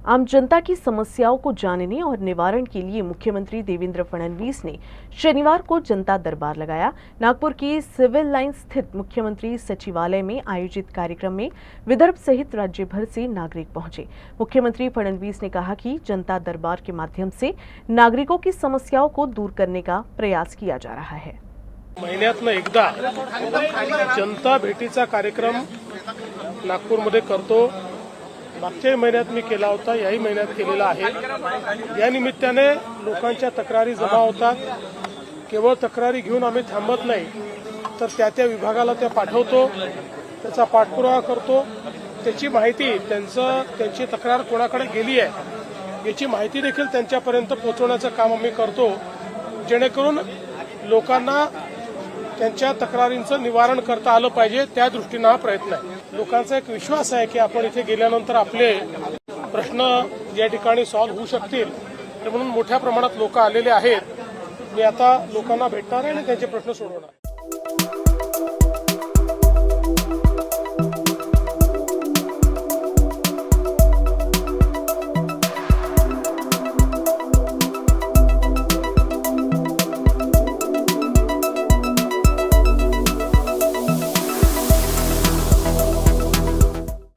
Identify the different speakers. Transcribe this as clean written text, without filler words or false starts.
Speaker 1: आम जनता की समस्याओं को जानने और निवारण के लिए मुख्यमंत्री देवेंद्र फडणवीस ने शनिवार को जनता दरबार लगाया। नागपुर की सिविल लाइन स्थित मुख्यमंत्री सचिवालय में आयोजित कार्यक्रम में विदर्भ सहित राज्य भर से नागरिक पहुंचे। मुख्यमंत्री फडणवीस ने कहा कि जनता दरबार के माध्यम से नागरिकों की समस्याओं को दूर करने का प्रयास किया जा रहा है।
Speaker 2: महिन्यातनं एकदा जनता भेटीचा कार्यक्रम नागपूरमध्ये करतो। मागच्या महिन्यात मी केला होता, याही महिन्यात केलेला आहे। या निमित्ताने लोकांच्या तक्रारी जमा होतात। केवळ तक्रारी घेऊन आम्ही थांबत नाही, तर त्या विभागाला त्या पाठवतो, त्याचा पाठपुरावा करतो, त्याची माहिती त्यांची तक्रार कोणाकडे गेली आहे याची माहिती देखील त्यांच्यापर्यंत पोहोचवण्याचं काम आम्ही करतो, जेणेकरून लोकांना त्यांच्या तक्रारींचं निवारण करता आलं पाहिजे। त्या दृष्टीने हा प्रयत्न आहे। लोकांचा एक विश्वास आहे की आपण इथे गेल्यानंतर आपले प्रश्न या ठिकाणी सॉल्व्ह होऊ शकतील, म्हणून मोठ्या प्रमाणात लोक आलेले आहेत। मी आता लोकांना भेटणार आहे आणि त्यांचे प्रश्न सोडवणार।